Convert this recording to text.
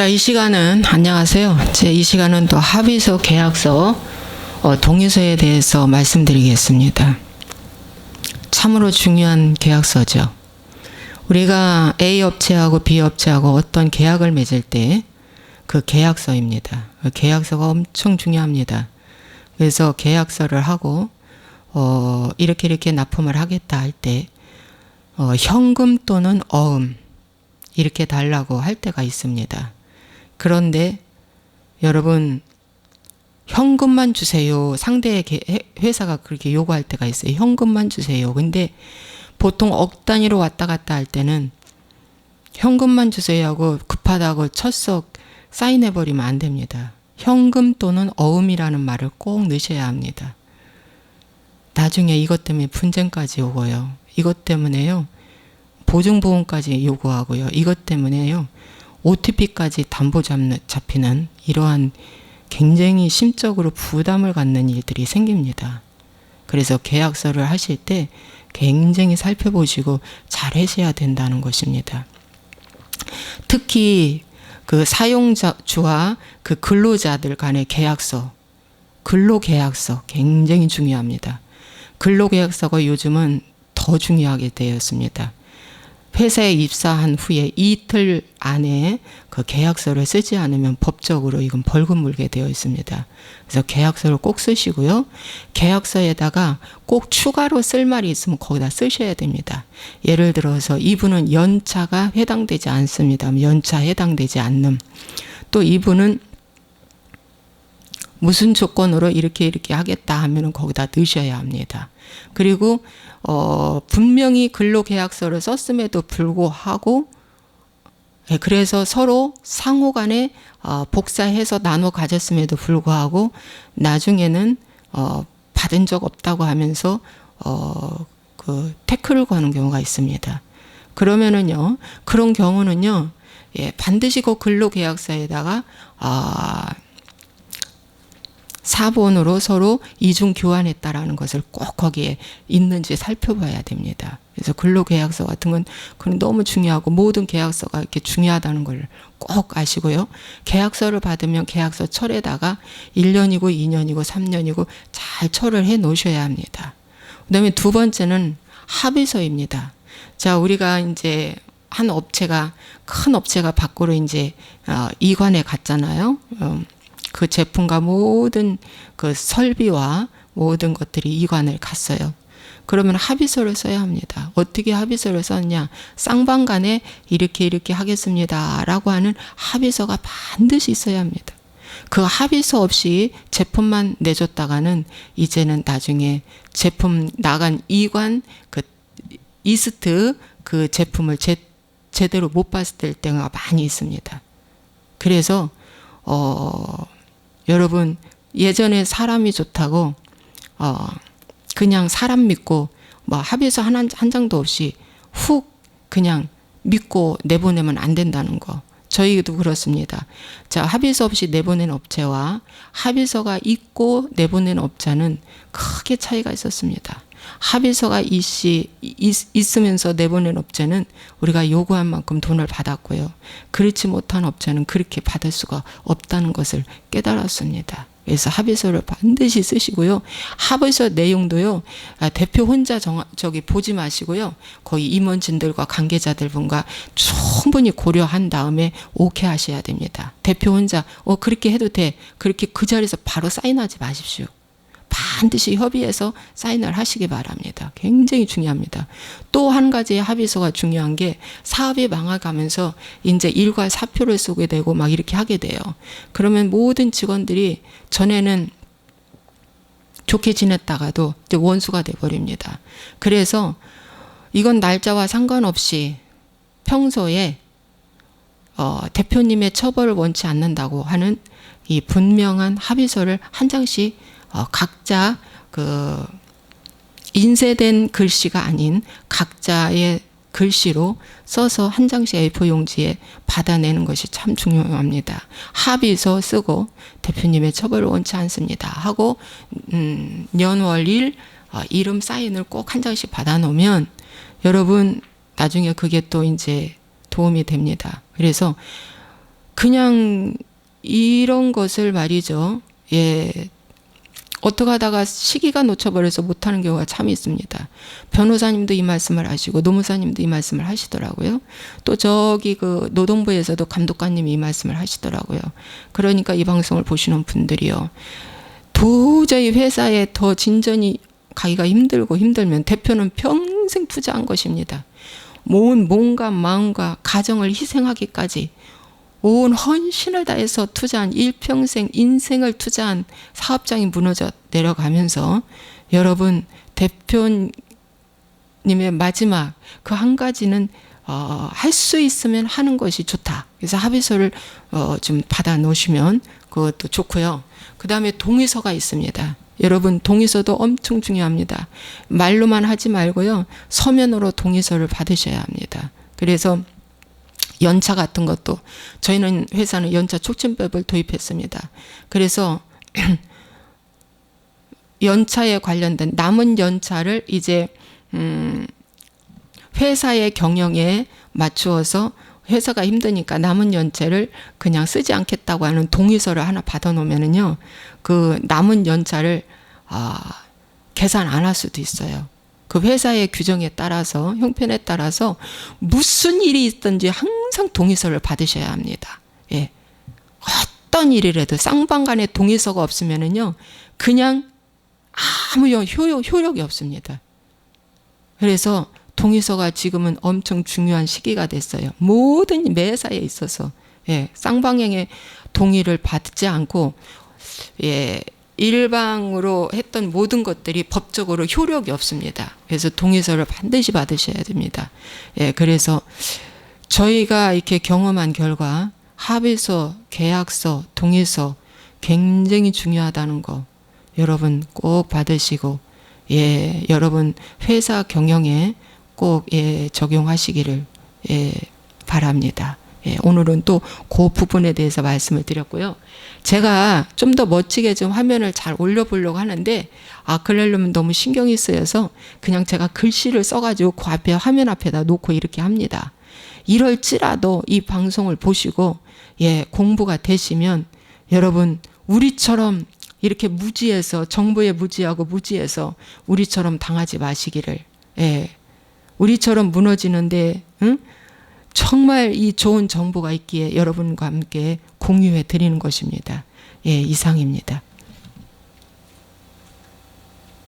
자, 이 시간은 안녕하세요. 이 시간은 또 합의서, 계약서, 동의서에 대해서 말씀드리겠습니다. 참으로 중요한 계약서죠. 우리가 A 업체하고 B 업체하고 어떤 계약을 맺을 때 그 계약서입니다. 그 계약서가 엄청 중요합니다. 그래서 계약서를 하고 이렇게 납품을 하겠다 할 때 현금 또는 어음 이렇게 달라고 할 때가 있습니다. 그런데 여러분, 현금만 주세요. 상대의 회사가 그렇게 요구할 때가 있어요. 현금만 주세요. 근데 보통 억 단위로 왔다 갔다 할 때는 현금만 주세요 하고 급하다고 철석 사인해버리면 안 됩니다. 현금 또는 어음이라는 말을 꼭 넣으셔야 합니다. 나중에 이것 때문에 분쟁까지 오고요. 이것 때문에요. 보증보험까지 요구하고요. 이것 때문에요. OTP까지 담보 잡히는 이러한 굉장히 심적으로 부담을 갖는 일들이 생깁니다. 그래서 계약서를 하실 때 굉장히 살펴보시고 잘 하셔야 된다는 것입니다. 특히 그 사용주와 그 근로자들 간의 계약서, 근로계약서 굉장히 중요합니다. 근로계약서가 요즘은 더 중요하게 되었습니다. 회사에 입사한 후에 이틀 안에 그 계약서를 쓰지 않으면 법적으로 이건 벌금 물게 되어 있습니다. 그래서 계약서를 꼭 쓰시고요. 계약서에다가 꼭 추가로 쓸 말이 있으면 거기다 쓰셔야 됩니다. 예를 들어서 이분은 연차가 해당되지 않습니다. 연차 해당되지 않는. 또 이분은 무슨 조건으로 이렇게 하겠다 하면은 거기다 넣으셔야 합니다. 그리고 분명히 근로계약서를 썼음에도 불구하고 그래서 서로 상호간에 복사해서 나눠 가졌음에도 불구하고 나중에는 받은 적 없다고 하면서 그 태클을 거는 경우가 있습니다. 그러면은요, 그런 경우는요, 반드시 그 근로계약서에다가 사본으로 서로 이중 교환했다라는 것을 꼭 거기에 있는지 살펴봐야 됩니다. 그래서 근로계약서 같은 건 그건 너무 중요하고 모든 계약서가 이렇게 중요하다는 걸 꼭 아시고요. 계약서를 받으면 계약서 철에다가 1년이고 2년이고 3년이고 잘 철을 해 놓으셔야 합니다. 그다음에 두 번째는 합의서입니다. 자, 우리가 이제 한 업체가 큰 업체가 밖으로 이제 이관에 갔잖아요. 그 제품과 모든 그 설비와 모든 것들이 이관을 갔어요. 그러면 합의서를 써야 합니다. 어떻게 합의서를 썼냐? 쌍방간에 이렇게 하겠습니다 라고 하는 합의서가 반드시 있어야 합니다. 그 합의서 없이 제품만 내줬다가는 이제는 나중에 제품 나간 이관 그 이스트 그 제품을 제대로 못 봤을 때가 많이 있습니다. 그래서 여러분, 예전에 사람이 좋다고 그냥 사람 믿고 뭐 합의서 한 장도 없이 훅 그냥 믿고 내보내면 안 된다는 거. 저희도 그렇습니다. 자, 합의서 없이 내보낸 업체와 합의서가 있고 내보낸 업자는 크게 차이가 있었습니다. 합의서가 있으면서 내보낸 업체는 우리가 요구한 만큼 돈을 받았고요. 그렇지 못한 업체는 그렇게 받을 수가 없다는 것을 깨달았습니다. 그래서 합의서를 반드시 쓰시고요. 합의서 내용도요. 대표 혼자 보지 마시고요. 거기 임원진들과 관계자들분과 충분히 고려한 다음에 오케이 하셔야 됩니다. 대표 혼자 그렇게 해도 돼. 그렇게 그 자리에서 바로 사인하지 마십시오. 반드시 협의해서 사인을 하시기 바랍니다. 굉장히 중요합니다. 또 한 가지 합의서가 중요한 게 사업이 망해가면서 이제 일괄 사표를 쓰게 되고 막 이렇게 하게 돼요. 그러면 모든 직원들이 전에는 좋게 지냈다가도 이제 원수가 돼버립니다. 그래서 이건 날짜와 상관없이 평소에 대표님의 처벌을 원치 않는다고 하는 이 분명한 합의서를 한 장씩 각자 그 인쇄된 글씨가 아닌 각자의 글씨로 써서 한 장씩 A4 용지에 받아내는 것이 참 중요합니다. 합의서 쓰고 대표님의 처벌을 원치 않습니다 하고 년월일 이름 사인을 꼭 한 장씩 받아 놓으면 여러분 나중에 그게 또 이제 도움이 됩니다. 그래서 그냥 이런 것을 말이죠. 예. 어떻게 하다가 시기가 놓쳐버려서 못하는 경우가 참 있습니다. 변호사님도 이 말씀을 하시고 노무사님도 이 말씀을 하시더라고요. 또 저기 그 노동부에서도 감독관님이 이 말씀을 하시더라고요. 그러니까 이 방송을 보시는 분들이요. 도저히 회사에 더 진전이 가기가 힘들고 힘들면 대표는 평생 투자한 것입니다. 온 몸과 마음과 가정을 희생하기까지 온 헌신을 다해서 투자한 일평생 인생을 투자한 사업장이 무너져 내려가면서 여러분 대표님의 마지막 그 한 가지는 할 수 있으면 하는 것이 좋다. 그래서 합의서를 좀 받아 놓으시면 그것도 좋고요. 그 다음에 동의서가 있습니다. 여러분 동의서도 엄청 중요합니다. 말로만 하지 말고요. 서면으로 동의서를 받으셔야 합니다. 그래서 연차 같은 것도 저희는 회사는 연차 촉진법을 도입했습니다. 그래서 연차에 관련된 남은 연차를 이제 회사의 경영에 맞추어서 회사가 힘드니까 남은 연차를 그냥 쓰지 않겠다고 하는 동의서를 하나 받아 놓으면은요. 그 남은 연차를 계산 안 할 수도 있어요. 그 회사의 규정에 따라서 형편에 따라서 무슨 일이 있든지 항상 동의서를 받으셔야 합니다. 예. 어떤 일이라도 쌍방간에 동의서가 없으면은요. 그냥 아무 효력이 없습니다. 그래서 동의서가 지금은 엄청 중요한 시기가 됐어요. 모든 매사에 있어서 예, 쌍방향의 동의를 받지 않고 예, 일방으로 했던 모든 것들이 법적으로 효력이 없습니다. 그래서 동의서를 반드시 받으셔야 됩니다. 예, 그래서 저희가 이렇게 경험한 결과 합의서, 계약서, 동의서 굉장히 중요하다는 거 여러분 꼭 받으시고 예, 여러분 회사 경영에 꼭 예, 적용하시기를 예, 바랍니다. 예, 오늘은 또 그 부분에 대해서 말씀을 드렸고요. 제가 좀 더 멋지게 좀 화면을 잘 올려보려고 하는데 그러려면 너무 신경이 쓰여서 그냥 제가 글씨를 써가지고 그 앞에 화면 앞에다 놓고 이렇게 합니다. 이럴지라도 이 방송을 보시고 예, 공부가 되시면 여러분 우리처럼 이렇게 무지해서 정부에 무지하고 무지해서 우리처럼 당하지 마시기를 예, 우리처럼 무너지는데 응? 정말 이 좋은 정보가 있기에 여러분과 함께 공유해 드리는 것입니다. 예, 이상입니다.